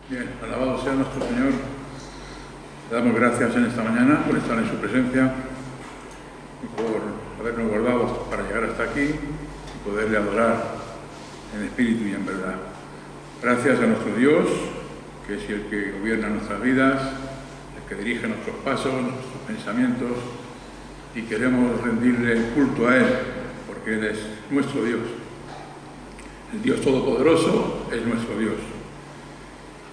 Bien, alabado sea nuestro Señor. Le damos gracias en esta mañana por estar en su presencia y por habernos guardado para llegar hasta aquí y poderle adorar en espíritu y en verdad. Gracias a nuestro Dios, que es el que gobierna nuestras vidas, el que dirige nuestros pasos, nuestros pensamientos, y queremos rendirle culto a Él, porque Él es nuestro Dios. El Dios Todopoderoso es nuestro Dios.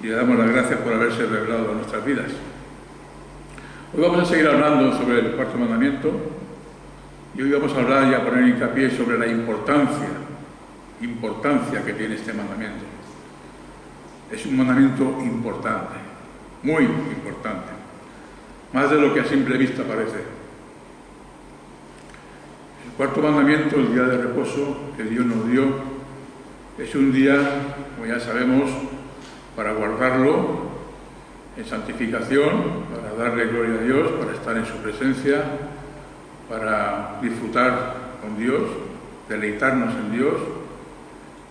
Y le damos las gracias por haberse revelado en nuestras vidas. Hoy vamos a seguir hablando sobre el cuarto mandamiento, y hoy vamos a hablar y a poner hincapié sobre la importancia que tiene este mandamiento. Es un mandamiento importante, muy importante, más de lo que a simple vista parece. El cuarto mandamiento, el día de reposo que Dios nos dio, es un día, como ya sabemos, para guardarlo en santificación, para darle gloria a Dios, para estar en su presencia, para disfrutar con Dios, deleitarnos en Dios,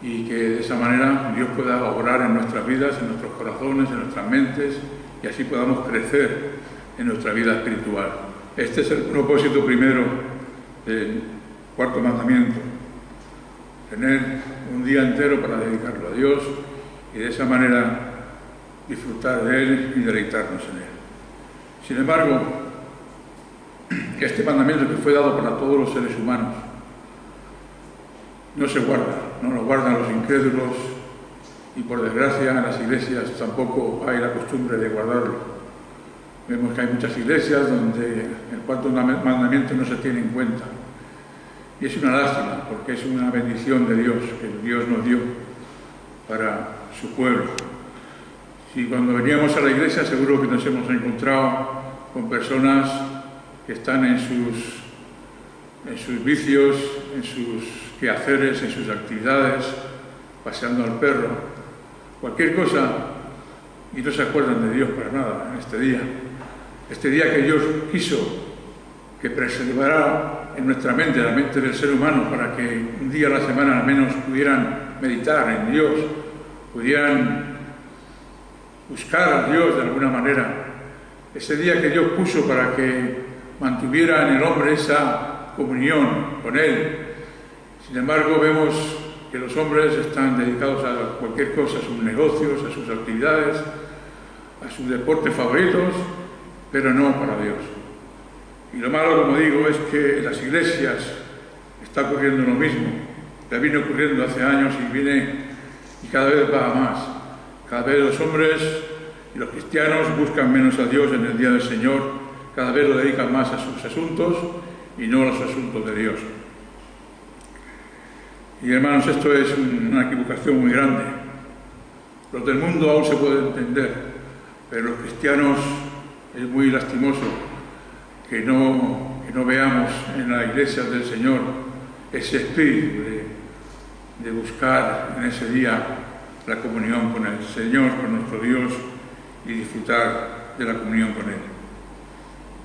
y que de esa manera Dios pueda obrar en nuestras vidas, en nuestros corazones, en nuestras mentes, y así podamos crecer en nuestra vida espiritual. Este es el propósito primero del cuarto mandamiento: tener un día entero para dedicarlo a Dios y de esa manera disfrutar de Él y deleitarnos en Él. Sin embargo, este mandamiento que fue dado para todos los seres humanos no se guarda, no lo guardan los incrédulos, y por desgracia en las iglesias tampoco hay la costumbre de guardarlo. Vemos que hay muchas iglesias donde el cuarto mandamiento no se tiene en cuenta, y es una lástima, porque es una bendición de Dios que Dios nos dio para su pueblo. Si cuando veníamos a la iglesia seguro que nos hemos encontrado con personas que están en sus vicios, en sus quehaceres, en sus actividades, paseando al perro, cualquier cosa, y no se acuerdan de Dios para nada en este día. Este día que Dios quiso que preservara en nuestra mente, en la mente del ser humano, para que un día a la semana al menos pudieran meditar en Dios, pudieran buscar a Dios de alguna manera. Ese día que Dios puso para que mantuviera en el hombre esa comunión con Él. Sin embargo, vemos que los hombres están dedicados a cualquier cosa, a sus negocios, a sus actividades, a sus deportes favoritos, pero no para Dios. Y lo malo, como digo, es que en las iglesias está ocurriendo lo mismo. Ya viene ocurriendo hace años y cada vez va a más. Cada vez los hombres y los cristianos buscan menos a Dios en el día del Señor, cada vez lo dedican más a sus asuntos y no a los asuntos de Dios. Y hermanos, esto es una equivocación muy grande. Los del mundo aún se puede entender, pero los cristianos es muy lastimoso que no veamos en la iglesia del Señor ese espíritu de buscar en ese día la comunión con el Señor, con nuestro Dios, y disfrutar de la comunión con Él.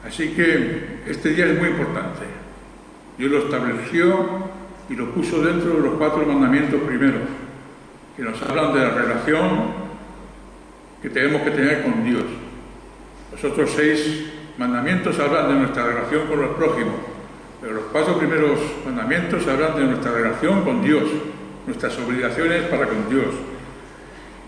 Así que este día es muy importante. Dios lo estableció y lo puso dentro de los cuatro mandamientos primeros, que nos hablan de la relación que tenemos que tener con Dios. Los otros 6 mandamientos hablan de nuestra relación con los prójimos, pero los 4 primeros mandamientos hablan de nuestra relación con Dios, nuestras obligaciones para con Dios.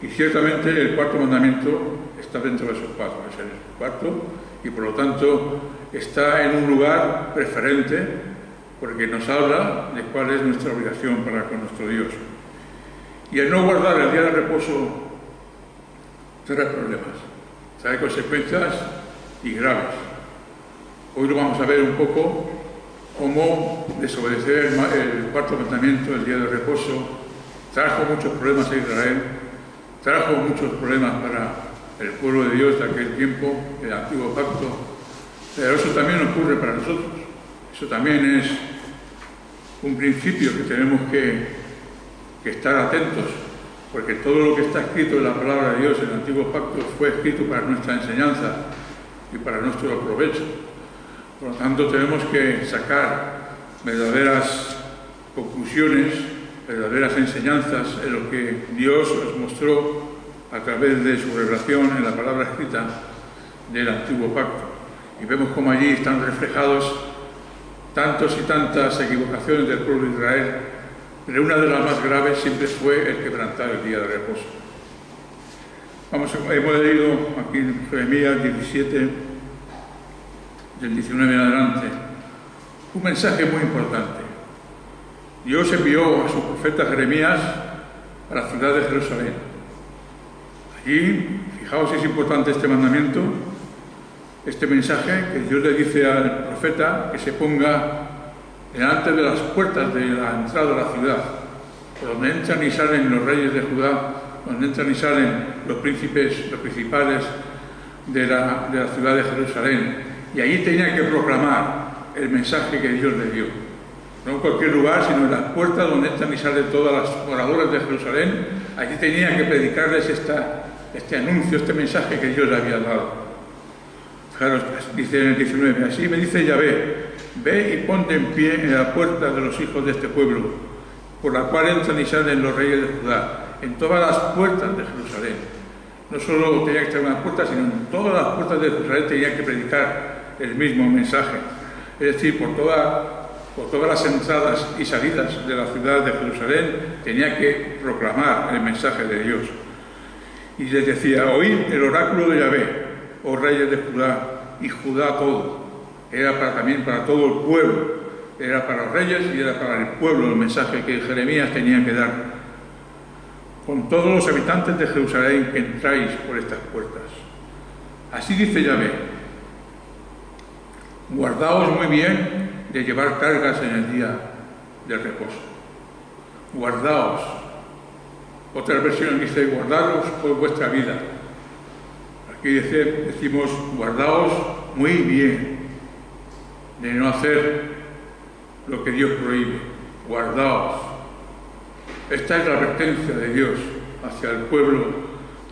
Y ciertamente el cuarto mandamiento está dentro de esos 4, es el cuarto, y por lo tanto está en un lugar preferente, porque nos habla de cuál es nuestra obligación para con nuestro Dios. Y el no guardar el día de reposo trae problemas, trae consecuencias y graves. Hoy lo vamos a ver un poco, cómo desobedecer el cuarto mandamiento, el día de reposo, trajo muchos problemas a Israel, trajo muchos problemas para el pueblo de Dios de aquel tiempo, el antiguo pacto, pero eso también ocurre para nosotros. Eso también es un principio que tenemos que estar atentos, porque todo lo que está escrito en la palabra de Dios en el antiguo pacto fue escrito para nuestra enseñanza y para nuestro provecho. Por lo tanto, tenemos que sacar verdaderas conclusiones, verdaderas enseñanzas en lo que Dios nos mostró a través de su revelación en la palabra escrita del Antiguo Pacto. Y vemos cómo allí están reflejados tantos y tantas equivocaciones del pueblo de Israel, pero una de las más graves siempre fue el quebrantar el día de reposo. Hemos leído aquí en Jeremías 17, del 19 en adelante, un mensaje muy importante. Dios envió a su profeta Jeremías a la ciudad de Jerusalén. Allí, fijaos si es importante este mandamiento, este mensaje que Dios le dice al profeta que se ponga delante de las puertas de la entrada a la ciudad, por donde entran y salen los reyes de Judá, donde entran y salen los príncipes, los principales de la ciudad de Jerusalén. Y allí tenía que proclamar el mensaje que Dios le dio. No en cualquier lugar, sino en las puertas donde entran y salen todas las moradoras de Jerusalén. Allí tenía que predicarles este anuncio, este mensaje que Dios le había dado. Fijaros, dice en el 19, así me dice Yahvé, ve y ponte en pie en la puerta de los hijos de este pueblo, por la cual entran y salen los reyes de Judá, en todas las puertas de Jerusalén. No solo tenía que estar en una puerta, sino en todas las puertas de Jerusalén tenía que predicar el mismo mensaje. Es decir, por todas las entradas y salidas de la ciudad de Jerusalén tenía que proclamar el mensaje de Dios. Y les decía, oíd el oráculo de Yahvé, oh reyes de Judá, y Judá todo. Era también para todo el pueblo, era para los reyes y era para el pueblo el mensaje que Jeremías tenía que dar. Con todos los habitantes de Jerusalén que entráis por estas puertas. Así dice Yahvé, guardaos muy bien de llevar cargas en el día del reposo. Guardaos. Otras versiones dice, guardaros por vuestra vida. Aquí decimos, guardaos muy bien de no hacer lo que Dios prohíbe. Guardaos. Esta es la advertencia de Dios hacia el pueblo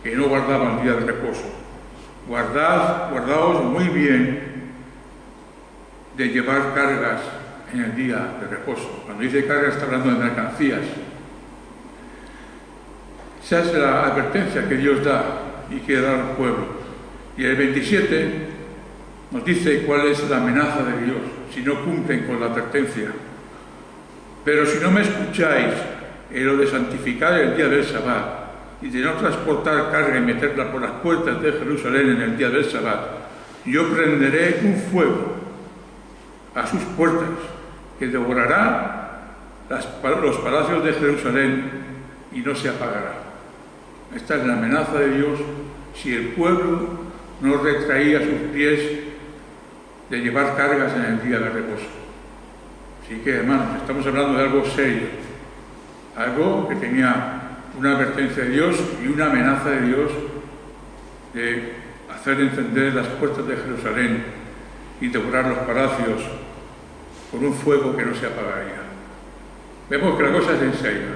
que no guardaba el día de reposo. Guardaos muy bien de llevar cargas en el día de reposo. Cuando dice cargas está hablando de mercancías. Esa es la advertencia que Dios da y quiere dar al pueblo. Y el 27 nos dice cuál es la amenaza de Dios si no cumplen con la advertencia. Pero si no me escucháis en lo de santificar el día del Sabbat y de no transportar carga y meterla por las puertas de Jerusalén en el día del Sabbat, yo prenderé un fuego a sus puertas que devorará los palacios de Jerusalén y no se apagará. Esta es la amenaza de Dios si el pueblo no retraía sus pies de llevar cargas en el día de reposo. Así que, hermanos, estamos hablando de algo serio, algo que tenía una advertencia de Dios y una amenaza de Dios de hacer encender las puertas de Jerusalén y devorar los palacios con un fuego que no se apagaría. Vemos que la cosa es en serio,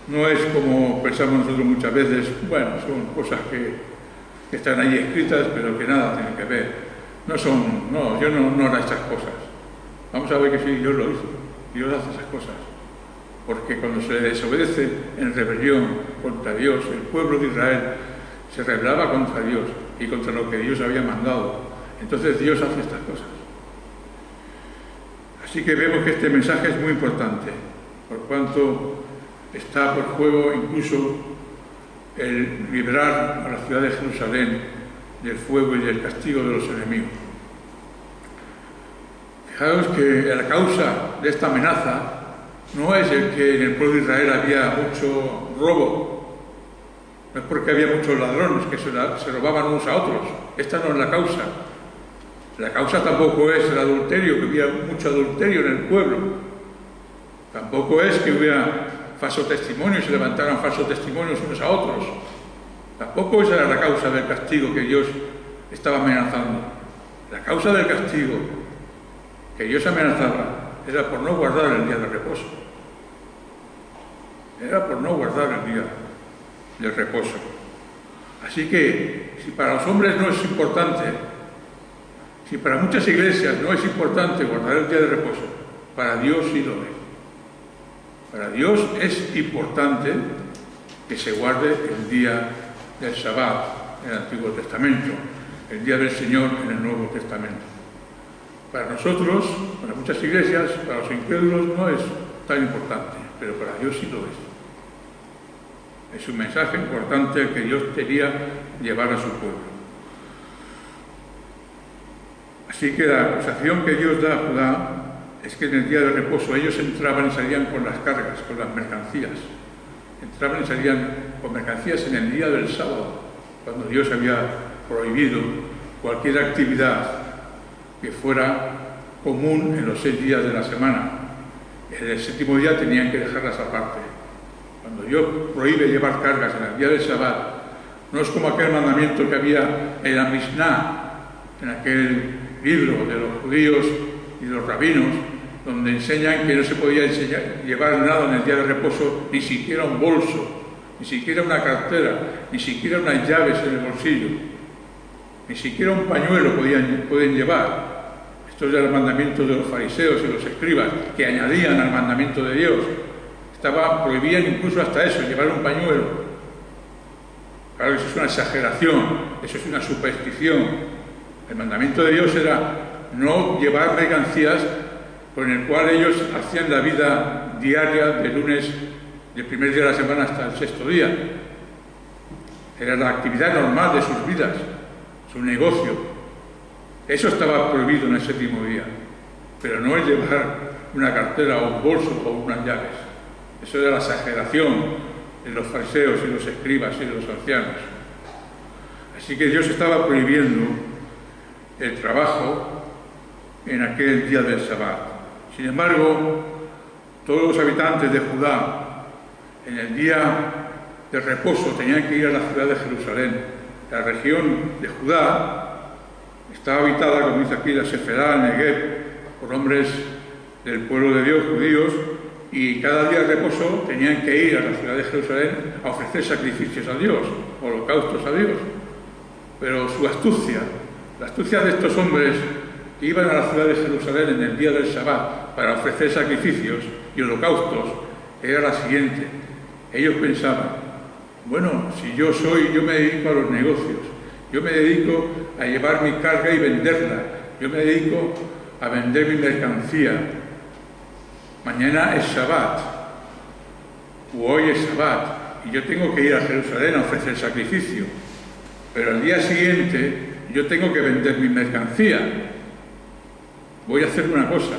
no es como pensamos nosotros muchas veces, bueno, son cosas que están ahí escritas, pero que nada tienen que ver. Yo no haré estas cosas. Vamos a ver que sí, Dios lo hizo. Dios hace esas cosas. Porque cuando se desobedece en rebelión contra Dios, el pueblo de Israel se rebelaba contra Dios y contra lo que Dios había mandado. Entonces Dios hace estas cosas. Así que vemos que este mensaje es muy importante, por cuanto está por juego incluso el liberar a la ciudad de Jerusalén del fuego y del castigo de los enemigos. Fijaos que la causa de esta amenaza no es el que en el pueblo de Israel había mucho robo, no es porque había muchos ladrones que se robaban unos a otros. Esta no es la causa. La causa tampoco es el adulterio, que hubiera mucho adulterio en el pueblo. Tampoco es que hubiera falso testimonio y se levantaran falsos testimonios unos a otros. Tampoco esa era la causa del castigo que Dios estaba amenazando. La causa del castigo que Dios amenazaba era por no guardar el día de reposo. Era por no guardar el día de reposo. Así que, si para los hombres no es importante, si para muchas iglesias no es importante guardar el día de reposo, para Dios sí lo es. Para Dios es importante que se guarde el día del Sabbat en el Antiguo Testamento, el día del Señor en el Nuevo Testamento. Para nosotros, para muchas iglesias, para los incrédulos no es tan importante, pero para Dios sí lo es. Es un mensaje importante que Dios quería llevar a su pueblo. Así que la acusación que Dios da a Judá es que en el día de reposo ellos entraban y salían con las cargas, con las mercancías. Entraban y salían con mercancías en el día del sábado, cuando Dios había prohibido cualquier actividad que fuera común en los 6 días de la semana. En el 7º día tenían que dejarlas aparte. Cuando Dios prohíbe llevar cargas en el día del Sabbat, no es como aquel mandamiento que había en la Mishnah, en aquel libro de los judíos y de los rabinos, donde enseñan que no se podía llevar nada en el día de reposo, ni siquiera un bolso, ni siquiera una cartera, ni siquiera unas llaves en el bolsillo, ni siquiera un pañuelo pueden llevar. Estos eran los mandamientos de los fariseos y los escribas, que añadían al mandamiento de Dios. Prohibían incluso hasta eso, llevar un pañuelo. Claro, eso es una exageración, eso es una superstición. El mandamiento de Dios era no llevar mercancías con el cual ellos hacían la vida diaria de lunes, del primer día de la semana hasta el 6º día. Era la actividad normal de sus vidas, su negocio. Eso estaba prohibido en el 7º día, pero no el llevar una cartera o un bolso o unas llaves. Eso era la exageración de los fariseos y los escribas y de los ancianos. Así que Dios estaba prohibiendo el trabajo en aquel día del Sabbat. Sin embargo, todos los habitantes de Judá, en el día de reposo, tenían que ir a la ciudad de Jerusalén. La región de Judá estaba habitada, como dice aquí, la Seferá, el Negev, por hombres del pueblo de Dios, judíos, y cada día de reposo tenían que ir a la ciudad de Jerusalén a ofrecer sacrificios a Dios, holocaustos a Dios. Pero su astucia, la astucia de estos hombres que iban a la ciudad de Jerusalén en el día del Sabbat para ofrecer sacrificios y holocaustos, era la siguiente. Ellos pensaban, bueno, si yo me dedico a los negocios, yo me dedico a llevar mi carga y venderla, yo me dedico a vender mi mercancía. Mañana es Sabbat, o hoy es Sabbat, y yo tengo que ir a Jerusalén a ofrecer sacrificio. Pero al día siguiente yo tengo que vender mi mercancía. Voy a hacer una cosa,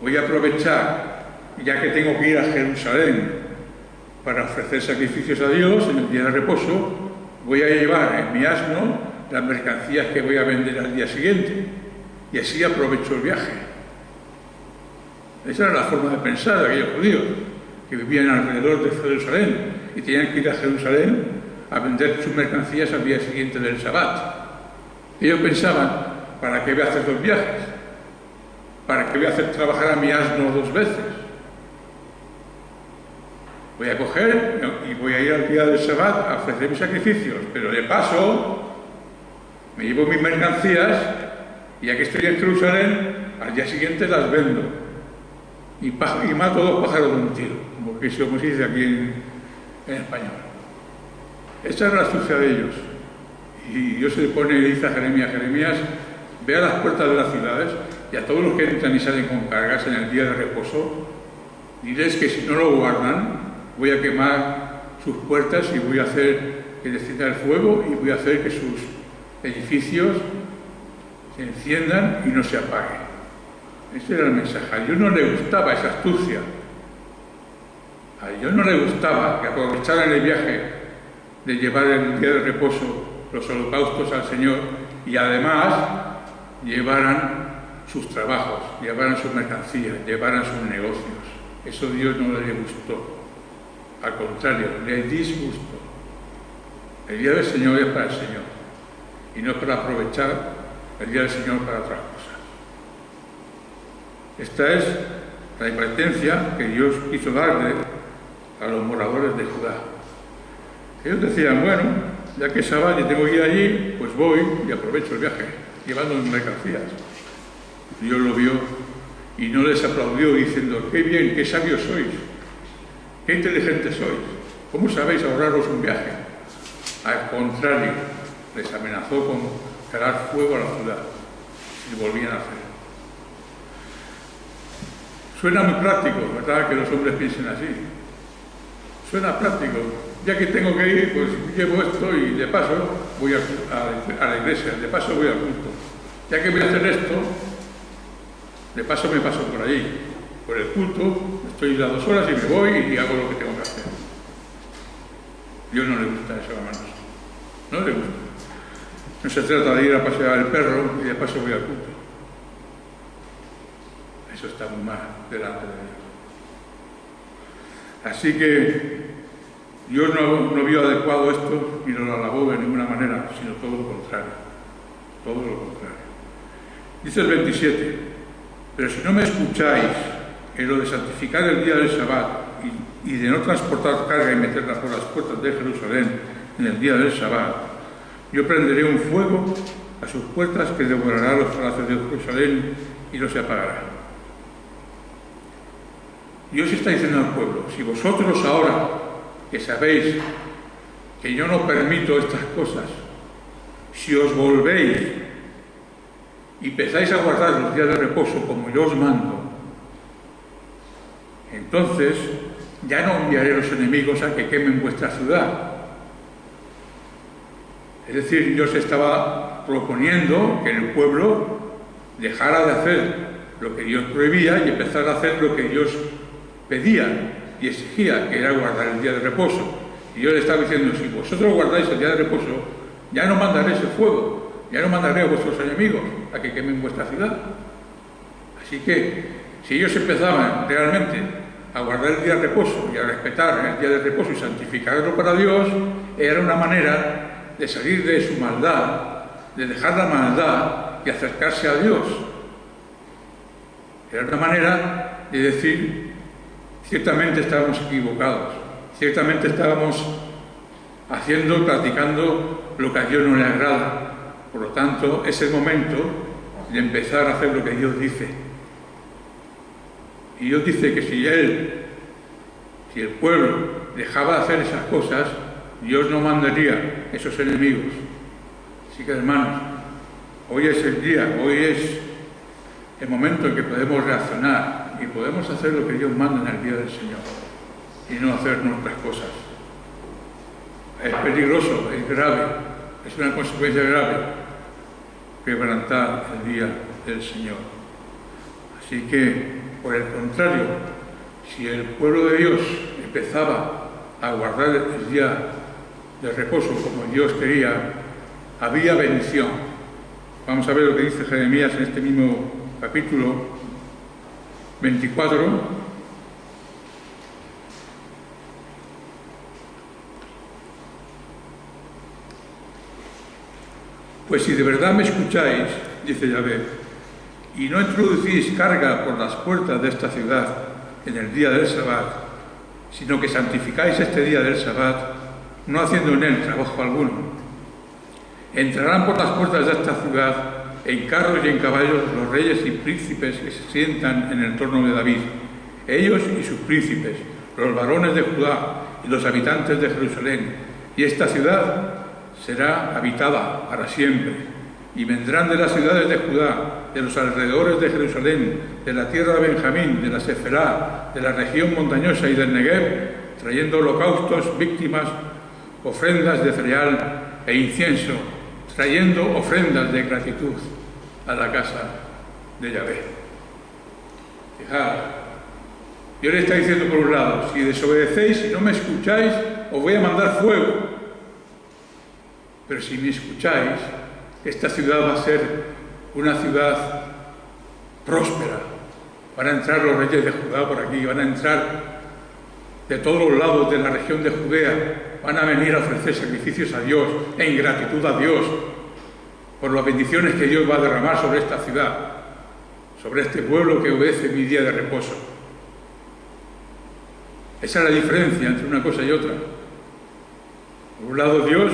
voy a aprovechar, ya que tengo que ir a Jerusalén para ofrecer sacrificios a Dios en el día de reposo, voy a llevar en mi asno las mercancías que voy a vender al día siguiente, y así aprovecho el viaje. Esa era la forma de pensar de aquellos judíos que vivían alrededor de Jerusalén y tenían que ir a Jerusalén a vender sus mercancías al día siguiente del Sabbat. Ellos pensaban, ¿para qué voy a hacer 2 viajes? ¿Para qué voy a hacer trabajar a mi asno 2 veces? Voy a coger y voy a ir al día del Sabbat a ofrecer mis sacrificios, pero de paso me llevo mis mercancías y ya que estoy en Jerusalén, al día siguiente las vendo y mato 2 pájaros de un tiro, como se dice aquí en español. Esa es la astucia de ellos. Y Dios se le pone y dice a Jeremías, ve a las puertas de las ciudades y a todos los que entran y salen con cargas en el día de reposo, diles que si no lo guardan, voy a quemar sus puertas y voy a hacer que descienda el fuego y voy a hacer que sus edificios se enciendan y no se apaguen. Ese era el mensaje. A Dios no le gustaba esa astucia. A Dios no le gustaba que aprovecharan el viaje de llevar el día de reposo los holocaustos al Señor y además llevaran sus trabajos, llevaran sus mercancías, llevaran sus negocios. Eso a Dios no le gustó. Al contrario, le disgustó. El día del Señor es para el Señor y no es para aprovechar el día del Señor para otras cosas. Esta es la advertencia que Dios quiso darle a los moradores de Judá. Ellos decían, bueno, ya que es Sabbat y tengo que ir allí, pues voy y aprovecho el viaje, llevando mis mercancías. Dios lo vio y no les aplaudió diciendo, qué bien, qué sabios sois, qué inteligentes sois. ¿Cómo sabéis ahorraros un viaje? Al contrario, les amenazó con pegar fuego a la ciudad si volvían a hacer. Suena muy práctico, ¿verdad?, que los hombres piensen así. Suena práctico. Ya que tengo que ir, pues llevo esto y de paso voy a la iglesia, de paso voy al culto. Ya que voy a hacer esto, de paso me paso por allí, por el culto, estoy las 2 horas y me voy y hago lo que tengo que hacer. Dios no le gusta eso, hermanos. No le gusta. No se trata de ir a pasear el perro y de paso voy al culto. Eso está muy mal delante de Dios. Así que Dios no vio adecuado esto ni lo alabó de ninguna manera, sino todo lo contrario. Todo lo contrario. Dice el 27, pero si no me escucháis en lo de santificar el día del Sabbat y de no transportar carga y meterla por las puertas de Jerusalén en el día del Sabbat, yo prenderé un fuego a sus puertas que devorará los palacios de Jerusalén y los apagará. Dios está diciendo al pueblo, si vosotros ahora que sabéis que yo no permito estas cosas, si os volvéis y empezáis a guardar los días de reposo como yo os mando, entonces ya no enviaré los enemigos a que quemen vuestra ciudad. Es decir, Dios estaba proponiendo que el pueblo dejara de hacer lo que Dios prohibía y empezara a hacer lo que Dios pedía y exigía, que era guardar el día de reposo. Y Dios le estaba diciendo, si vosotros guardáis el día de reposo, ya no mandaré ese fuego, ya no mandaré a vuestros enemigos a que quemen vuestra ciudad. Así que, si ellos empezaban realmente a guardar el día de reposo y a respetar el día de reposo y santificarlo para Dios, era una manera de salir de su maldad, de dejar la maldad y acercarse a Dios. Era una manera de decir, ciertamente estábamos equivocados, ciertamente estábamos practicando lo que a Dios no le agrada. Por lo tanto, es el momento de empezar a hacer lo que Dios dice. Y Dios dice que si el pueblo dejaba de hacer esas cosas, Dios no mandaría esos enemigos. Así que, hermanos, hoy es el día, hoy es el momento en que podemos reaccionar y podemos hacer lo que Dios manda en el día del Señor y no hacer nuestras cosas. Es peligroso, es grave, es una consecuencia grave quebrantar el día del Señor. Así que, por el contrario, si el pueblo de Dios empezaba a guardar el día de reposo como Dios quería, había bendición. Vamos a ver lo que dice Jeremías en este mismo capítulo 24. Pues si de verdad me escucháis, dice Yahvé, y no introducís carga por las puertas de esta ciudad en el día del Sabbat, sino que santificáis este día del Sabbat, no haciendo en él trabajo alguno, entrarán por las puertas de esta ciudad en carros y en caballos los reyes y príncipes que se sientan en el trono de David, ellos y sus príncipes, los varones de Judá y los habitantes de Jerusalén, y esta ciudad será habitada para siempre. Y vendrán de las ciudades de Judá, de los alrededores de Jerusalén, de la tierra de Benjamín, de la Seferá, de la región montañosa y del Negev, trayendo holocaustos, víctimas, ofrendas de cereal e incienso, trayendo ofrendas de gratitud a la casa de Yahvé. Fijad, Dios le está diciendo por un lado, si desobedecéis, si no me escucháis, os voy a mandar fuego. Pero si me escucháis, esta ciudad va a ser una ciudad próspera. Van a entrar los reyes de Judá por aquí, van a entrar de todos los lados de la región de Judea, van a venir a ofrecer sacrificios a Dios, en gratitud a Dios, por las bendiciones que Dios va a derramar sobre esta ciudad, sobre este pueblo que obedece mi día de reposo. Esa es la diferencia entre una cosa y otra. Por un lado Dios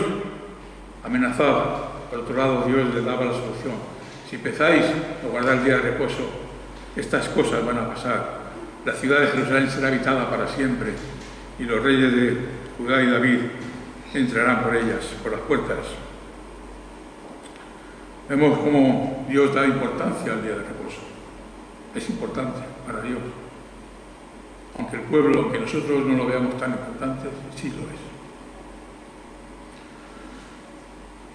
amenazaba, por otro lado Dios le daba la solución. Si empezáis a guardar el día de reposo, estas cosas van a pasar. La ciudad de Jerusalén será habitada para siempre y los reyes de Judá y David entrarán por ellas, por las puertas. Vemos cómo Dios da importancia al día de reposo. Es importante para Dios. Aunque el pueblo, aunque nosotros no lo veamos tan importante, sí lo es.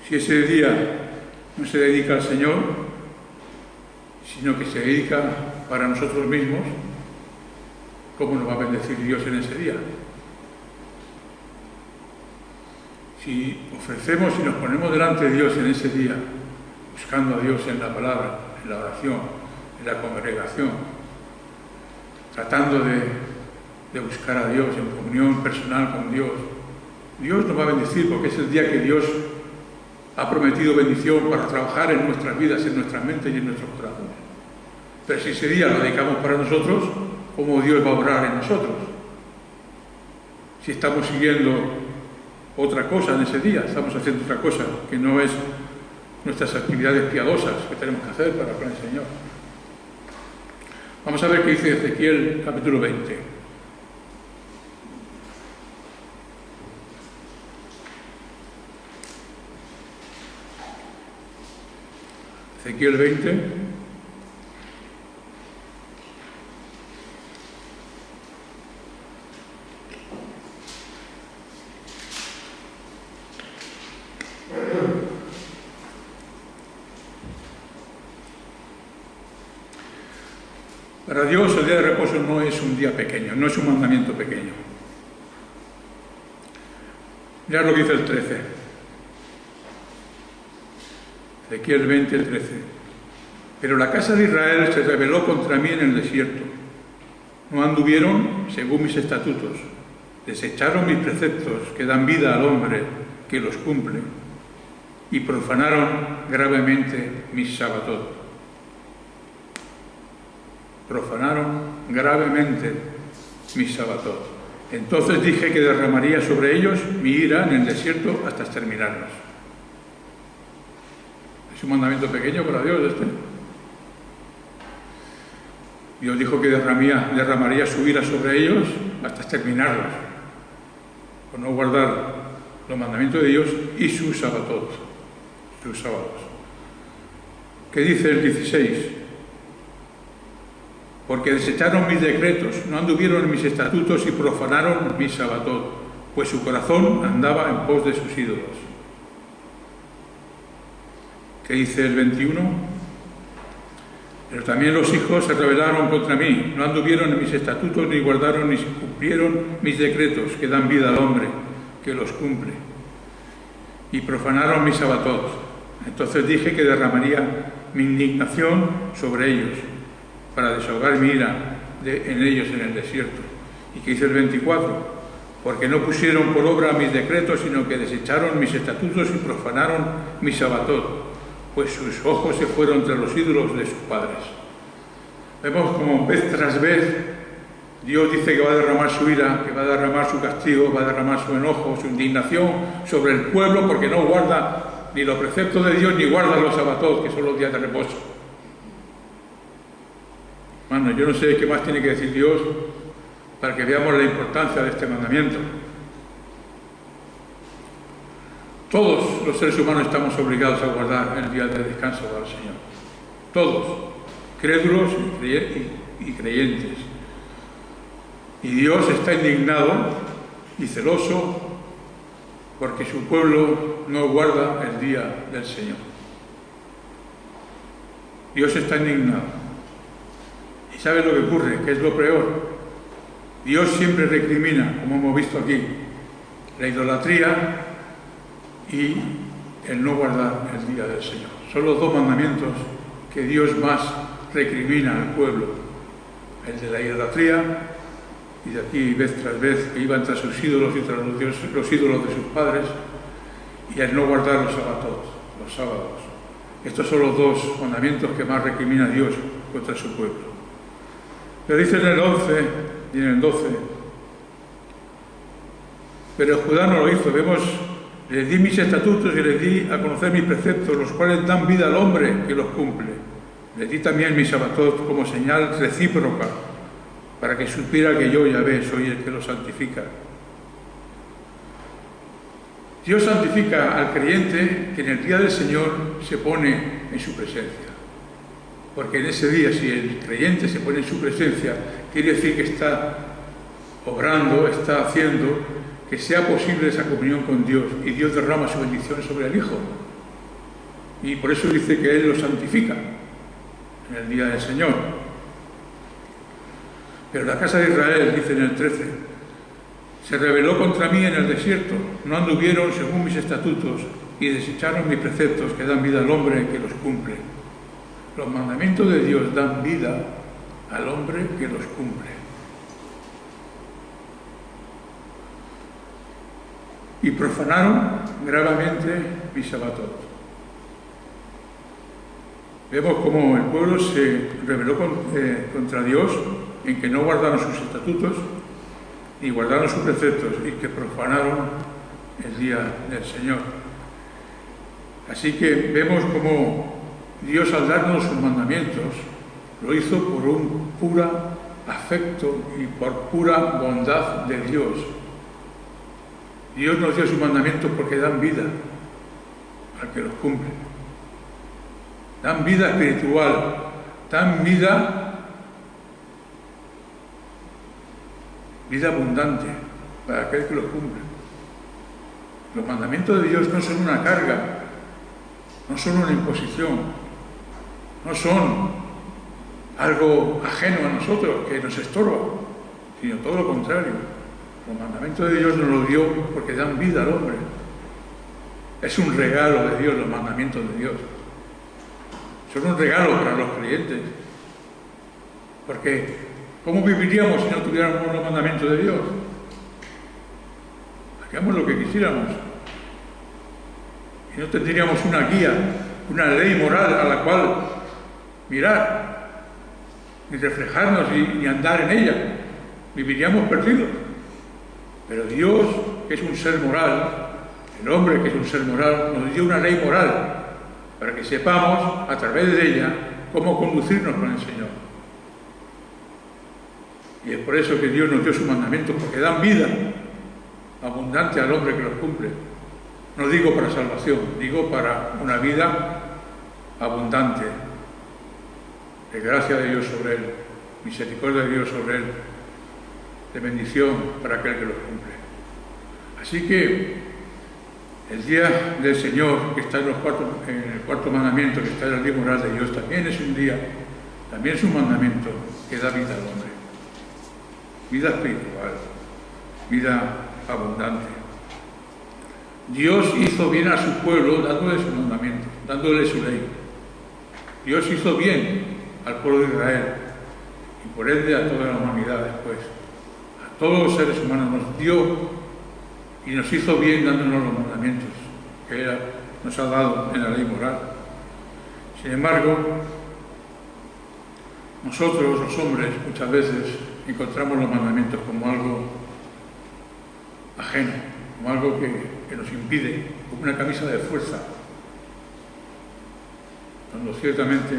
Si ese día no se dedica al Señor, sino que se dedica para nosotros mismos, ¿cómo nos va a bendecir Dios en ese día? Si ofrecemos y nos ponemos delante de Dios en ese día, buscando a Dios en la palabra, en la oración, en la congregación, tratando de buscar a Dios en comunión personal con Dios, Dios nos va a bendecir porque es el día que Dios ha prometido bendición para trabajar en nuestras vidas, en nuestras mentes y en nuestros corazones. Pero si ese día lo dedicamos para nosotros, ¿cómo Dios va a obrar en nosotros? Si estamos siguiendo otra cosa en ese día, estamos haciendo otra cosa que no es nuestras actividades piadosas que tenemos que hacer para con el Señor. Vamos a ver qué dice Ezequiel capítulo 20. Ezequiel 20. Para Dios el día de reposo no es un día pequeño, no es un mandamiento pequeño. Mirad lo que dice el 13. Ezequiel 20, 13. Pero la casa de Israel se rebeló contra mí en el desierto. No anduvieron según mis estatutos. Desecharon mis preceptos que dan vida al hombre que los cumple. Y profanaron gravemente mis sabatos. Profanaron gravemente mis sabatos. Entonces dije que derramaría sobre ellos mi ira en el desierto hasta exterminarlos. ¿Es un mandamiento pequeño para Dios este? Dios dijo que derramaría su ira sobre ellos hasta exterminarlos, por no guardar los mandamientos de Dios y sus sábados. ¿Qué dice el 16? Porque desecharon mis decretos, no anduvieron en mis estatutos y profanaron mis sabatos, pues su corazón andaba en pos de sus ídolos. ¿Qué dice el 21? Pero también los hijos se rebelaron contra mí, no anduvieron en mis estatutos, ni guardaron ni cumplieron mis decretos, que dan vida al hombre, que los cumple. Y profanaron mis sabatos. Entonces dije que derramaría mi indignación sobre ellos, para desahogar mi ira en ellos en el desierto. ¿Y qué dice el 24? Porque no pusieron por obra mis decretos, sino que desecharon mis estatutos y profanaron mis sabatos, pues sus ojos se fueron tras los ídolos de sus padres. Vemos como vez tras vez Dios dice que va a derramar su ira, que va a derramar su castigo, va a derramar su enojo, su indignación sobre el pueblo, porque no guarda ni los preceptos de Dios, ni guarda los sabatos, que son los días de reposo. Hermano, yo no sé qué más tiene que decir Dios para que veamos la importancia de este mandamiento. Todos los seres humanos estamos obligados a guardar el día de descanso del Señor. Todos, crédulos y creyentes. Y Dios está indignado y celoso porque su pueblo no guarda el día del Señor. Dios está indignado. ¿Y sabe lo que ocurre? ¿Qué es lo peor? Dios siempre recrimina, como hemos visto aquí, la idolatría y el no guardar el día del Señor. Son los dos mandamientos que Dios más recrimina al pueblo. El de la idolatría, y de aquí vez tras vez que iban tras sus ídolos y tras los ídolos de sus padres, y el no guardar los sábados. Estos son los dos mandamientos que más recrimina Dios contra su pueblo. Pero dice en el 11 y en el 12, pero Judá no lo hizo. Vemos, les di mis estatutos y les di a conocer mis preceptos, los cuales dan vida al hombre que los cumple. Les di también mis sabatos como señal recíproca, para que supiera que yo, Yahvé, soy el que los santifica. Dios santifica al creyente que en el día del Señor se pone en su presencia. Porque en ese día, si el creyente se pone en su presencia, quiere decir que está obrando, está haciendo que sea posible esa comunión con Dios, y Dios derrama su bendición sobre el Hijo. Y por eso dice que Él lo santifica en el día del Señor. Pero la casa de Israel, dice en el 13, se rebeló contra mí en el desierto, no anduvieron según mis estatutos y desecharon mis preceptos que dan vida al hombre que los cumple. Los mandamientos de Dios dan vida al hombre que los cumple. Y profanaron gravemente mi sabatot. Vemos cómo el pueblo se rebeló contra Dios en que no guardaron sus estatutos ni guardaron sus preceptos y que profanaron el día del Señor. Así que vemos cómo Dios, al darnos sus mandamientos, lo hizo por un puro afecto y por pura bondad de Dios. Dios nos dio sus mandamientos porque dan vida al que los cumple. Dan vida espiritual, dan vida abundante para aquel que los cumple. Los mandamientos de Dios no son una carga, no son una imposición, no son algo ajeno a nosotros que nos estorba, sino todo lo contrario. Los mandamientos de Dios nos los dio porque dan vida al hombre. Es un regalo de Dios los mandamientos de Dios. Son un regalo para los creyentes. Porque ¿cómo viviríamos si no tuviéramos los mandamientos de Dios? Hagamos lo que quisiéramos. Y no tendríamos una guía, una ley moral a la cual mirar, ni reflejarnos, ni andar en ella. Viviríamos perdidos. Pero Dios, que es un ser moral, el hombre que es un ser moral, nos dio una ley moral para que sepamos, a través de ella, cómo conducirnos con el Señor. Y es por eso que Dios nos dio sus mandamientos, porque dan vida abundante al hombre que los cumple. No digo para salvación, digo para una vida abundante, de gracia de Dios sobre él, misericordia de Dios sobre él, de bendición para aquel que los cumple. Así que el día del Señor, que está en el cuarto mandamiento, que está en la ley moral de Dios, también es un día, también es un mandamiento que da vida al hombre. Vida espiritual, vida abundante. Dios hizo bien a su pueblo dándole sus mandamientos, dándole su ley. Dios hizo bien al pueblo de Israel y por ende a toda la humanidad después. A todos los seres humanos nos dio y nos hizo bien dándonos los mandamientos que Él nos ha dado en la ley moral. Sin embargo, nosotros los hombres muchas veces encontramos los mandamientos como algo ajeno, como algo que nos impide, como una camisa de fuerza, cuando ciertamente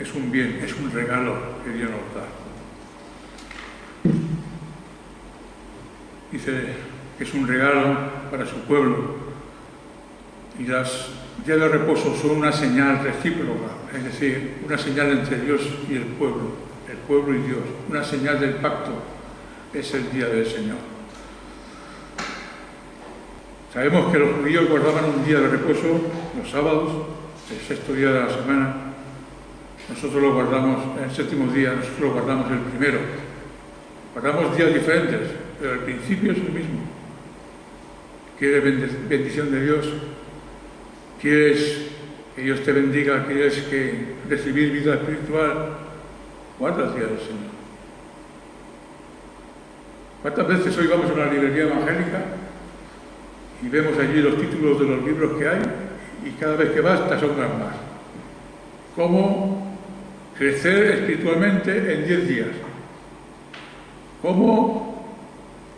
es un bien, es un regalo que Dios nos da. Dice que es un regalo para su pueblo y los días de reposo son una señal recíproca, es decir, una señal entre Dios y el pueblo y Dios, una señal del pacto, es el día del Señor. Sabemos que los judíos guardaban un día de reposo, los sábados, el sexto día de la semana. Nosotros lo guardamos el séptimo día, nosotros lo guardamos el primero. Guardamos días diferentes, pero el principio es el mismo. ¿Quieres bendición de Dios? ¿Quieres que Dios te bendiga? ¿Quieres recibir vida espiritual? Guarda el día del Señor. ¿Cuántas veces hoy vamos a una librería evangélica y vemos allí los títulos de los libros que hay y cada vez que vas te asombras más? ¿Cómo crecer espiritualmente en 10 días? ¿Cómo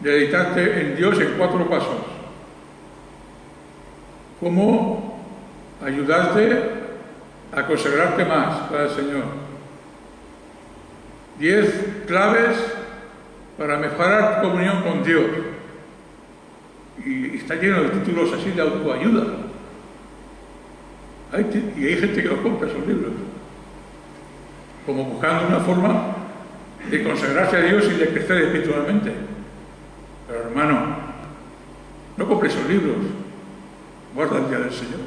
deleitarte en Dios en 4 pasos? ¿Cómo ayudarte a consagrarte más para el Señor? 10 claves para mejorar tu comunión con Dios. y está lleno de títulos así de autoayuda. Y hay gente que los compra esos libros, como buscando una forma de consagrarse a Dios y de crecer espiritualmente. Pero hermano, no compre esos libros, guarda el día del Señor,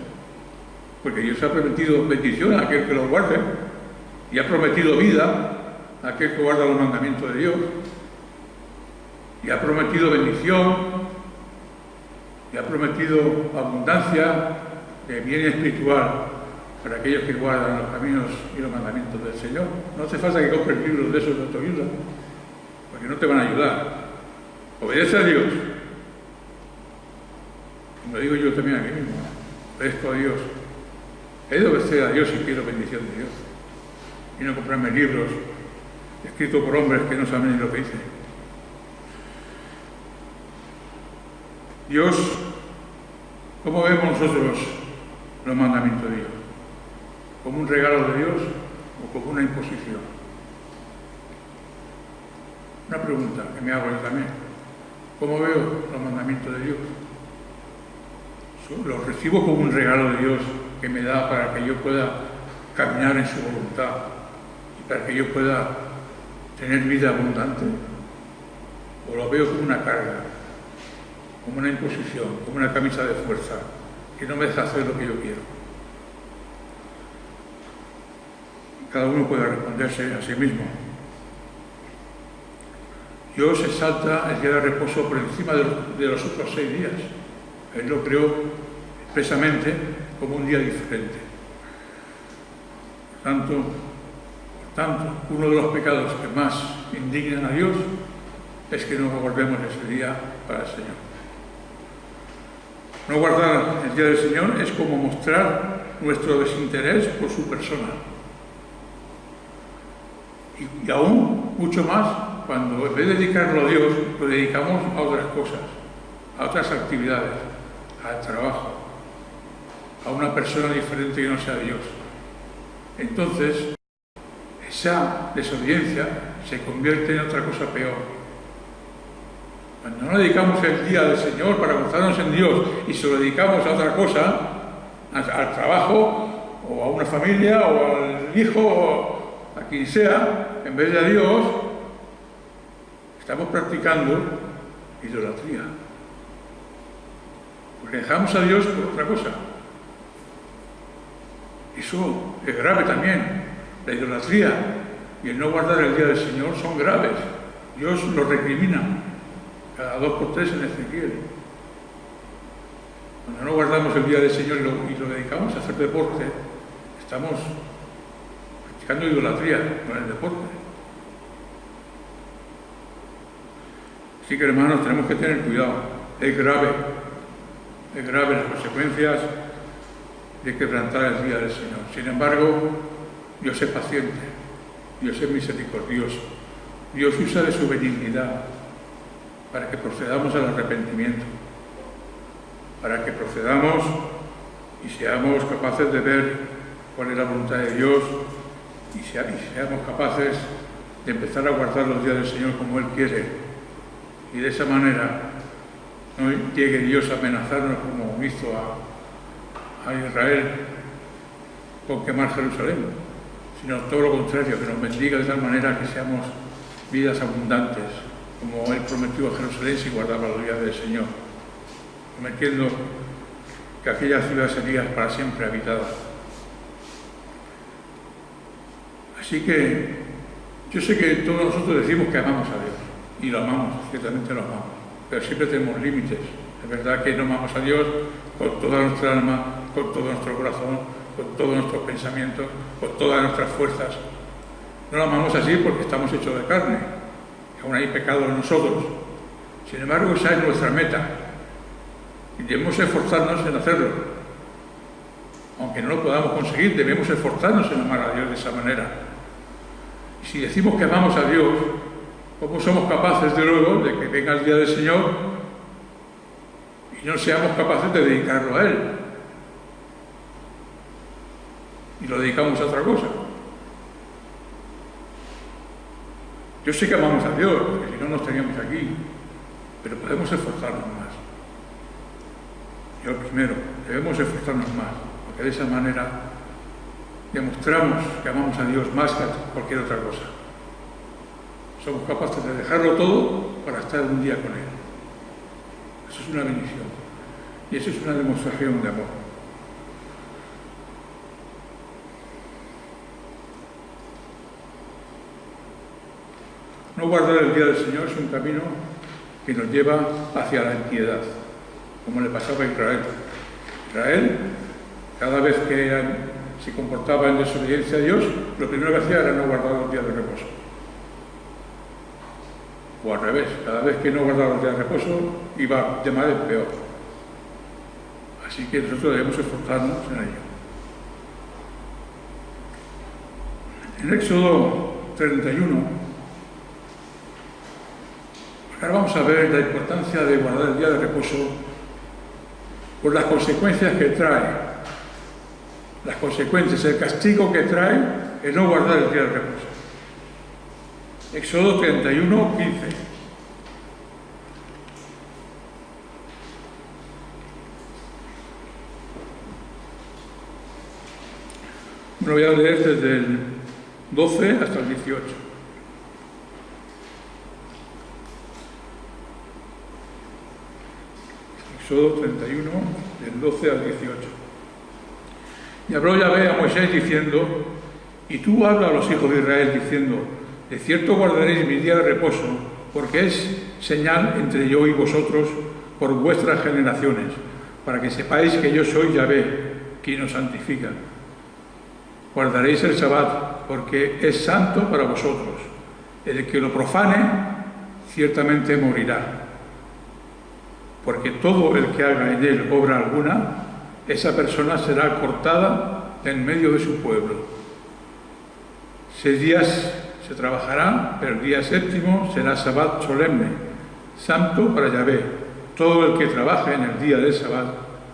porque Dios ha prometido bendición a aquel que los guarde y ha prometido vida a aquel que guarda los mandamientos de Dios y ha prometido bendición y ha prometido abundancia de bien espiritual para aquellos que guardan los caminos y los mandamientos del Señor. No hace falta que compres libros de esos de autoayuda, porque no te van a ayudar. Obedece a Dios. Como digo yo también a mí mismo, obedezco a Dios. He de obedecer a Dios si quiero bendición de Dios. Y no comprarme libros escritos por hombres que no saben ni lo que dicen. Dios, ¿cómo vemos nosotros los mandamientos de Dios? ¿Como un regalo de Dios o como una imposición? Una pregunta que me hago yo también. ¿Cómo veo los mandamientos de Dios? ¿Los recibo como un regalo de Dios que me da para que yo pueda caminar en su voluntad y para que yo pueda tener vida abundante? ¿O lo veo como una carga, como una imposición, como una camisa de fuerza que no me deja hacer lo que yo quiero? Cada uno puede responderse a sí mismo. Dios exalta el día de reposo por encima de los otros 6 días. Él lo creó expresamente como un día diferente. Por tanto, uno de los pecados que más indignan a Dios es que no guardemos ese día para el Señor. No guardar el día del Señor es como mostrar nuestro desinterés por su persona. Y aún mucho más cuando en vez de dedicarlo a Dios, lo dedicamos a otras cosas, a otras actividades, al trabajo, a una persona diferente que no sea Dios. Entonces, esa desobediencia se convierte en otra cosa peor. Cuando no dedicamos el día del Señor para gozarnos en Dios y se lo dedicamos a otra cosa, al trabajo, o a una familia, o al hijo, o a quien sea, en vez de a Dios, estamos practicando idolatría. Porque dejamos a Dios por otra cosa. Eso es grave también. La idolatría y el no guardar el día del Señor son graves. Dios lo recrimina cada 2 por 3 en Ezequiel. Cuando no guardamos el día del Señor y lo dedicamos a hacer deporte, estamos practicando idolatría con el deporte. Así que, hermanos, tenemos que tener cuidado. Es grave las consecuencias de quebrantar el día del Señor. Sin embargo, Dios es paciente, Dios es misericordioso, Dios usa de su benignidad para que procedamos al arrepentimiento, para que procedamos y seamos capaces de ver cuál es la voluntad de Dios y seamos capaces de empezar a guardar los días del Señor como Él quiere. Y de esa manera no llegue Dios a amenazarnos como hizo a Israel con quemar Jerusalén, sino todo lo contrario, que nos bendiga de tal manera que seamos vidas abundantes, como Él prometió a Jerusalén si guardaba los días del Señor, prometiendo que aquella ciudad sería para siempre habitada. Así que yo sé que todos nosotros decimos que amamos a Dios, y lo amamos, ciertamente lo amamos, pero siempre tenemos límites. Es verdad que no amamos a Dios con toda nuestra alma, con todo nuestro corazón, con todos nuestros pensamientos, con todas nuestras fuerzas. No lo amamos así porque estamos hechos de carne, aún hay pecado en nosotros. Sin embargo, esa es nuestra meta y debemos esforzarnos en hacerlo. Aunque no lo podamos conseguir, debemos esforzarnos en amar a Dios de esa manera. Y si decimos que amamos a Dios, ¿cómo somos capaces de luego de que venga el día del Señor y no seamos capaces de dedicarlo a Él? Y lo dedicamos a otra cosa. Yo sé que amamos a Dios, porque si no, no estaríamos aquí, pero podemos esforzarnos más. Lo primero, debemos esforzarnos más, porque de esa manera demostramos que amamos a Dios más que a cualquier otra cosa. Somos capaces de dejarlo todo para estar un día con Él. Eso es una bendición. Y eso es una demostración de amor. No guardar el día del Señor es un camino que nos lleva hacia la impiedad, como le pasaba a Israel. Israel, cada vez que se comportaba en desobediencia a Dios, lo primero que hacía era no guardar los días de reposo. O al revés, cada vez que no guardaba los días de reposo, iba de mal en peor. Así que nosotros debemos esforzarnos en ello. En Éxodo 31, ahora vamos a ver la importancia de guardar el día de reposo por las consecuencias que trae. Las consecuencias, el castigo que trae el no guardar el día de reposo. Éxodo 31, 15. Lo voy a leer desde el 12 hasta el 18. Éxodo 31, del 12 al 18. Y habló Yahvé a Moisés diciendo: y tú habla a los hijos de Israel diciendo: de cierto guardaréis mi día de reposo, porque es señal entre yo y vosotros por vuestras generaciones, para que sepáis que yo soy Yahvé, quien os santifica. Guardaréis el Sabbat, porque es santo para vosotros. El que lo profane, ciertamente morirá. Porque todo el que haga en él obra alguna, esa persona será cortada de en medio de su pueblo. 6 días se trabajará, pero el día séptimo será Sabbat solemne, santo para Yahvé. Todo el que trabaje en el día del Sabbat,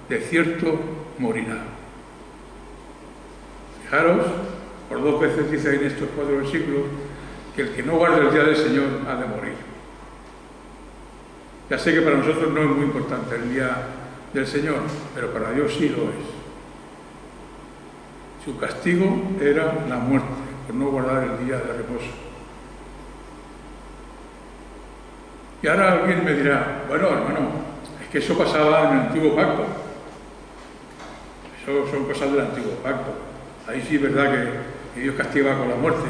de cierto morirá. Fijaros, por 2 veces dice en estos 4 versículos que el que no guarde el día del Señor ha de morir. Ya sé que para nosotros no es muy importante el día del Señor, pero para Dios sí lo es. Su castigo era la muerte, por no guardar el día de reposo. Y ahora alguien me dirá: bueno, hermano, es que eso pasaba en el Antiguo Pacto. Eso son cosas del Antiguo Pacto. Ahí sí es verdad que Dios castigaba con la muerte,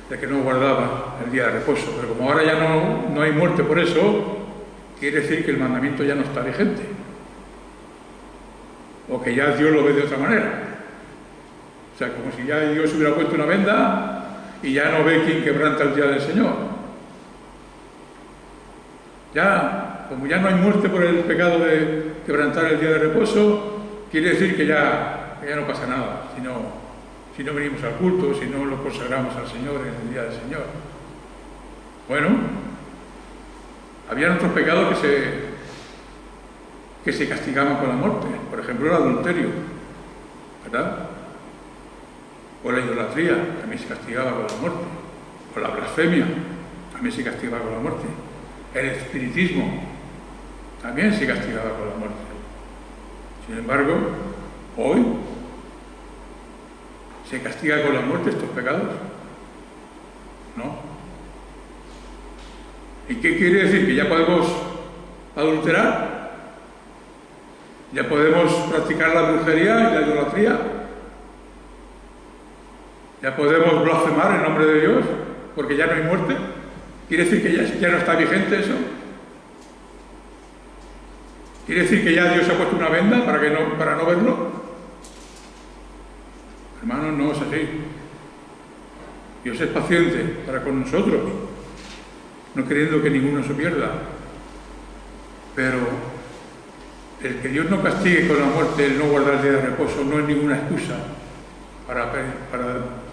de que no guardaba el día de reposo. Pero como ahora ya no hay muerte por eso, quiere decir que el mandamiento ya no está vigente. O que ya Dios lo ve de otra manera. O sea, como si ya Dios hubiera puesto una venda y ya no ve quién quebranta el día del Señor. Ya, como ya no hay muerte por el pecado de quebrantar el día de reposo, quiere decir que ya no pasa nada, si no venimos al culto, si no lo consagramos al Señor en el día del Señor. Bueno, había otros pecados que se castigaban con la muerte. Por ejemplo, el adulterio, ¿verdad? O la idolatría, también se castigaba con la muerte. O la blasfemia, también se castigaba con la muerte. El espiritismo, también se castigaba con la muerte. Sin embargo, hoy se castiga con la muerte estos pecados. ¿No? ¿Y qué quiere decir? ¿Que ya podemos adulterar? ¿Ya podemos practicar la brujería y la idolatría? ¿Ya podemos blasfemar en nombre de Dios porque ya no hay muerte? ¿Quiere decir que ya no está vigente eso? ¿Quiere decir que ya Dios ha puesto una venda para no verlo? Hermanos, no es así. Dios es paciente para con nosotros, no queriendo que ninguno se pierda. Pero el que Dios no castigue con la muerte, el no guardar el día de reposo, no es ninguna excusa para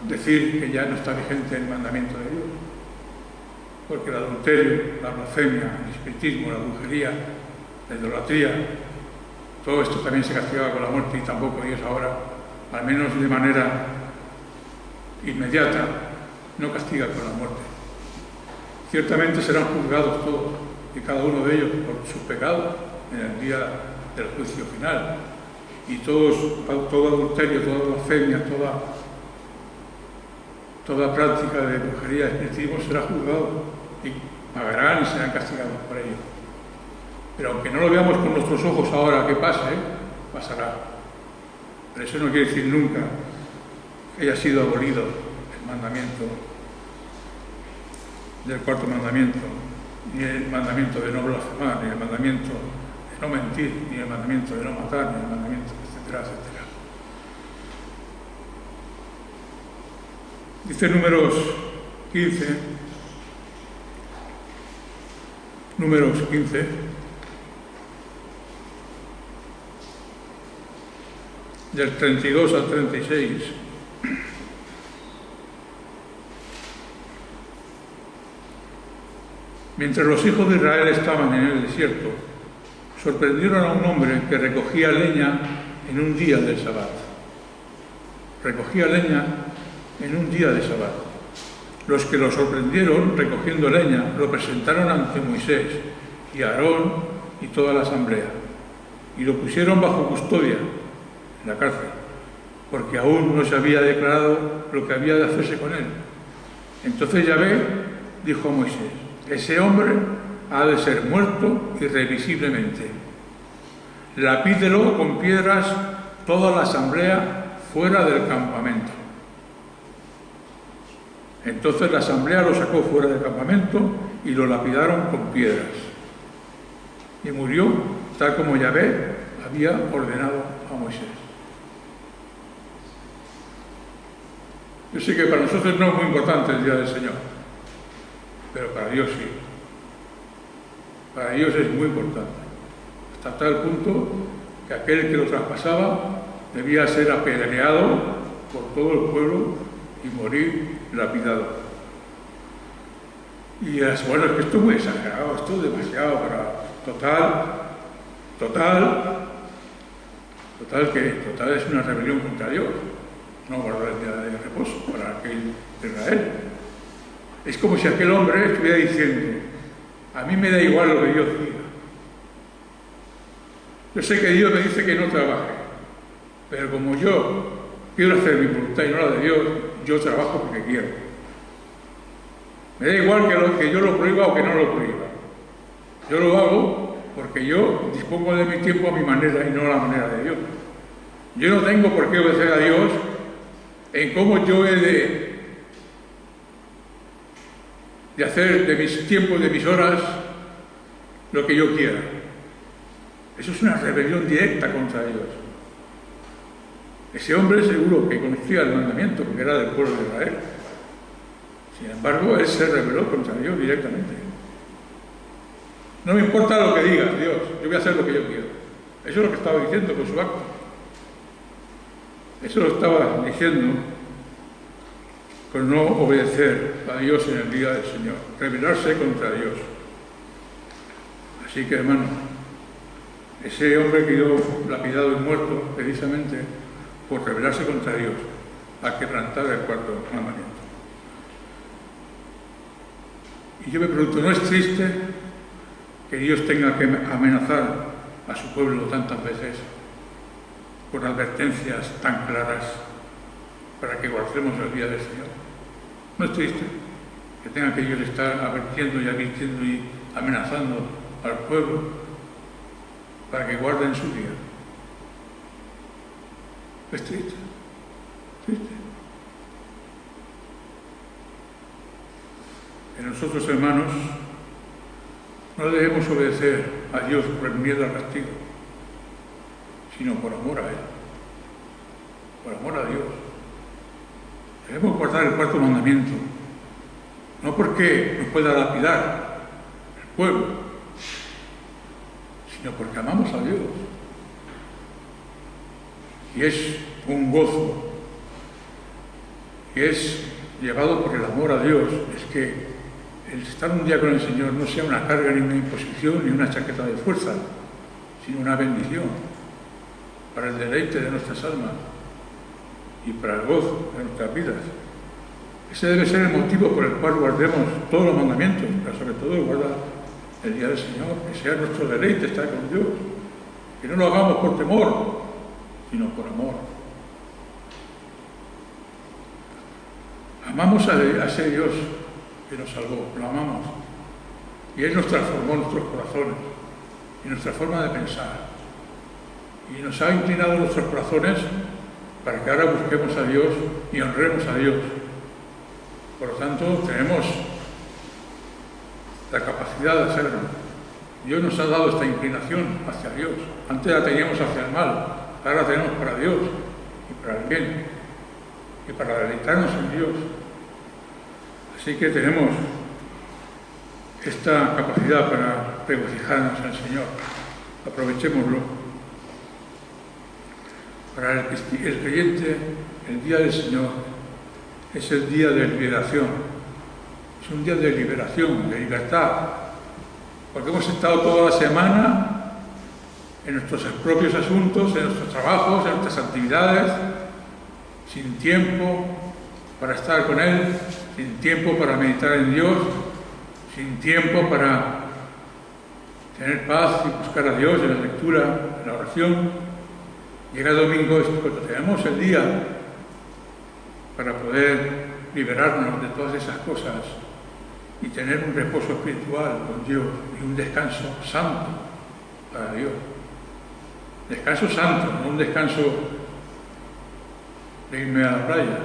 decir que ya no está vigente el mandamiento de Dios. Porque el adulterio, la blasfemia, el espiritismo, la brujería, la idolatría, todo esto también se castigaba con la muerte, y tampoco Dios ahora, al menos de manera inmediata, no castiga con la muerte. Ciertamente serán juzgados todos y cada uno de ellos por sus pecados en el día del juicio final. Y todo adulterio, toda blasfemia, toda práctica de brujería, espiritismo será juzgado y pagarán y serán castigados por ello. Pero aunque no lo veamos con nuestros ojos ahora que pase, pasará. Pero eso no quiere decir nunca que haya sido abolido el mandamiento del cuarto mandamiento, ni el mandamiento de no blasfemar, ni el mandamiento de no mentir, ni el mandamiento de no matar, ni el mandamiento, etcétera, etcétera. Dice Números 15, del 32 al 36. Mientras los hijos de Israel estaban en el desierto, sorprendieron a un hombre que recogía leña en un día del Sabbat. Recogía leña en un día de Sabbat. Los que lo sorprendieron recogiendo leña lo presentaron ante Moisés y Aarón y toda la asamblea, y lo pusieron bajo custodia en la cárcel, porque aún no se había declarado lo que había de hacerse con él. Entonces Yahvé dijo a Moisés: ese hombre ha de ser muerto irrevisiblemente. Lapídelo con piedras toda la asamblea fuera del campamento. Entonces la asamblea lo sacó fuera del campamento y lo lapidaron con piedras. Y murió tal como Yahvé había ordenado a Moisés. Yo sé que para nosotros no es muy importante el día del Señor, pero para Dios sí. Para Dios es muy importante. Hasta tal punto que aquel que lo traspasaba debía ser apedreado por todo el pueblo y morir lapidado. Y es bueno, es que esto es muy exagerado, esto es demasiado para total es una rebelión contra Dios, no guardar el día de reposo para aquel de Israel. Es como si aquel hombre estuviera diciendo: a mí me da igual lo que Dios diga. Yo sé que Dios me dice que no trabaje, pero como yo quiero hacer mi voluntad y no la de Dios, yo trabajo porque quiero. Me da igual que yo lo prohíba o que no lo prohíba. Yo lo hago porque yo dispongo de mi tiempo a mi manera y no a la manera de Dios. Yo no tengo por qué obedecer a Dios en cómo yo he de hacer de mis tiempos, de mis horas, lo que yo quiera. Eso es una rebelión directa contra Dios. Ese hombre seguro que conocía el mandamiento, porque era del pueblo de Israel. Sin embargo, él se rebeló contra Dios directamente. No me importa lo que diga Dios, yo voy a hacer lo que yo quiero. Eso es lo que estaba diciendo con su acto. Eso lo estaba diciendo con no obedecer a Dios en el día del Señor, rebelarse contra Dios. Así que, hermano, ese hombre quedó lapidado y muerto precisamente por rebelarse contra Dios, al quebrantar el cuarto mandamiento. Y yo me pregunto, ¿no es triste que Dios tenga que amenazar a su pueblo tantas veces con advertencias tan claras para que guardemos el día del Señor? ¿No es triste que tenga que Dios estar advirtiendo y amenazando al pueblo para que guarden su día? Es triste, triste. Que nosotros, hermanos, no debemos obedecer a Dios por el miedo al castigo, sino por amor a Él, por amor a Dios. Debemos guardar el cuarto mandamiento, no porque nos pueda lapidar el pueblo, sino porque amamos a Dios. Y es un gozo, y es llevado por el amor a Dios. Es que el estar un día con el Señor no sea una carga, ni una imposición, ni una chaqueta de fuerza, sino una bendición para el deleite de nuestras almas y para el gozo de nuestras vidas. Ese debe ser el motivo por el cual guardemos todos los mandamientos, pero sobre todo guardar el día del Señor, que sea nuestro deleite estar con Dios, Que no lo hagamos por temor, sino por amor. Amamos a ese Dios que nos salvó, lo amamos. Y Él nos transformó nuestros corazones y nuestra forma de pensar. Y nos ha inclinado nuestros corazones para que ahora busquemos a Dios y honremos a Dios. Por lo tanto, tenemos la capacidad de hacerlo. Dios nos ha dado esta inclinación hacia Dios. Antes la teníamos hacia el mal, ahora la tenemos para Dios y para el bien y para deleitarnos en Dios. Así que tenemos esta capacidad para regocijarnos en el Señor. Aprovechémoslo. Para el creyente, el día del Señor es el día de liberación. Es un día de liberación, de libertad. Porque hemos estado toda la semana en nuestros propios asuntos, en nuestros trabajos, en nuestras actividades, sin tiempo para estar con Él, sin tiempo para meditar en Dios, sin tiempo para tener paz y buscar a Dios en la lectura, en la oración. Llega el domingo cuando tenemos el día para poder liberarnos de todas esas cosas y tener un reposo espiritual con Dios y un descanso santo para Dios. Descanso santo, no un descanso de irme a la playa.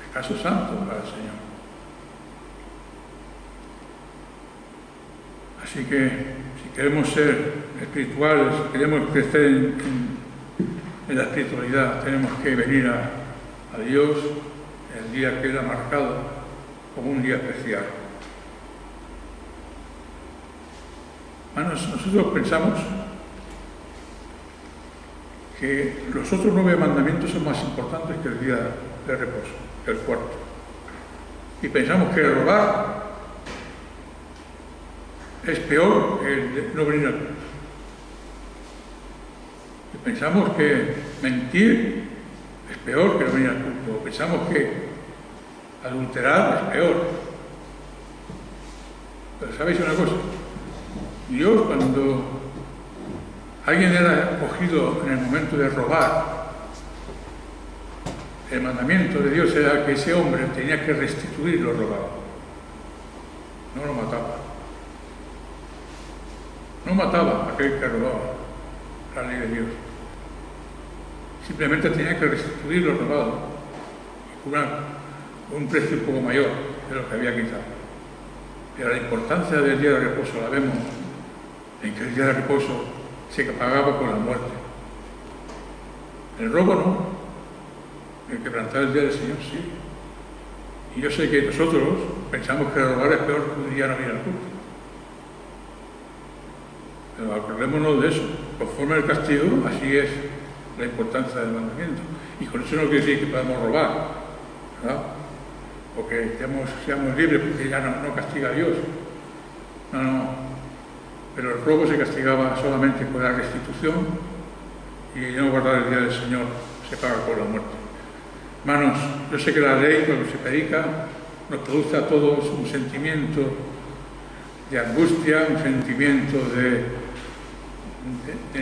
Descanso santo para el Señor. Así que si queremos ser espirituales, si queremos crecer en la espiritualidad, tenemos que venir a Dios el día que Él ha marcado como un día especial. Hermanos, nosotros pensamos que los otros 9 mandamientos son más importantes que el día de reposo, que el cuarto. Y pensamos que robar es peor que el de no venir al culto. Y pensamos que mentir es peor que no venir al culto. Pensamos que adulterar es peor. Pero ¿sabéis una cosa? Dios, cuando alguien era cogido en el momento de robar, el mandamiento de Dios era que ese hombre tenía que restituir lo robado. No lo mataba. No mataba a aquel que robaba, la ley de Dios. Simplemente tenía que restituir lo robado y cobrar un precio un poco mayor de lo que había quitado. Pero la importancia del día de reposo la vemos en que el día de reposo se pagaba con la muerte. El robo no, el quebrantar el día del Señor sí. Y yo sé que nosotros pensamos que robar es peor que un día no ir al culto. Pero acordémonos de eso. Conforme al castigo, así es la importancia del mandamiento. Y con eso no quiere decir que podamos robar, ¿verdad? O que seamos libres porque ya no castiga a Dios. No. Pero el robo se castigaba solamente con la restitución y no guardar el día del Señor se paga con la muerte. Hermanos, yo sé que la ley, cuando se predica, nos produce a todos un sentimiento de angustia, un sentimiento de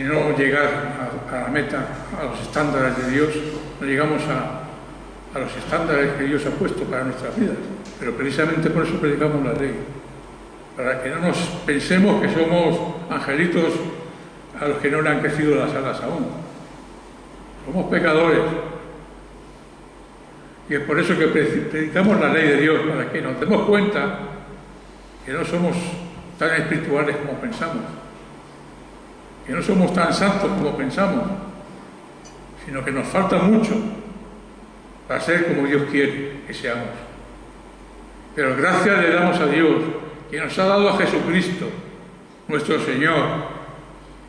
no llegar a la meta, a los estándares de Dios, no llegamos a los estándares que Dios ha puesto para nuestras vidas. Pero precisamente por eso predicamos la ley, para que no nos pensemos que somos angelitos a los que no le han crecido las alas aún. Somos pecadores. Y es por eso que predicamos la ley de Dios, para que nos demos cuenta que no somos tan espirituales como pensamos, que no somos tan santos como pensamos, sino que nos falta mucho para ser como Dios quiere que seamos. Pero gracias le damos a Dios, que nos ha dado a Jesucristo, nuestro Señor,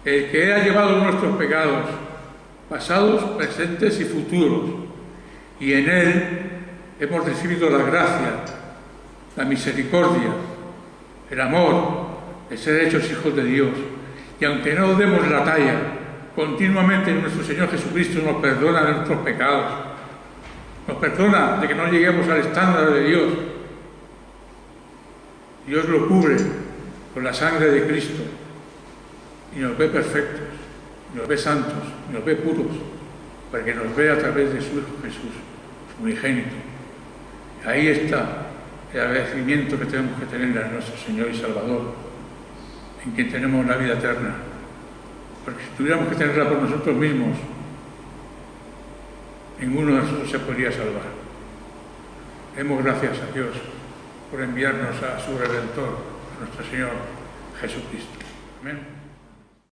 el que ha llevado nuestros pecados, pasados, presentes y futuros, y en Él hemos recibido la gracia, la misericordia, el amor de ser hechos hijos de Dios. Y aunque no demos la talla, continuamente nuestro Señor Jesucristo nos perdona de nuestros pecados, nos perdona de que no lleguemos al estándar de Dios. Dios lo cubre con la sangre de Cristo y nos ve perfectos. ni los ve santos, ni los ve puros, para que nos vea a través de su Hijo Jesús, su unigénito. Ahí está el agradecimiento que tenemos que tener a nuestro Señor y Salvador, en quien tenemos la vida eterna. Porque si tuviéramos que tenerla por nosotros mismos, ninguno de nosotros se podría salvar. Demos gracias a Dios por enviarnos a su Redentor, a nuestro Señor Jesucristo. Amén.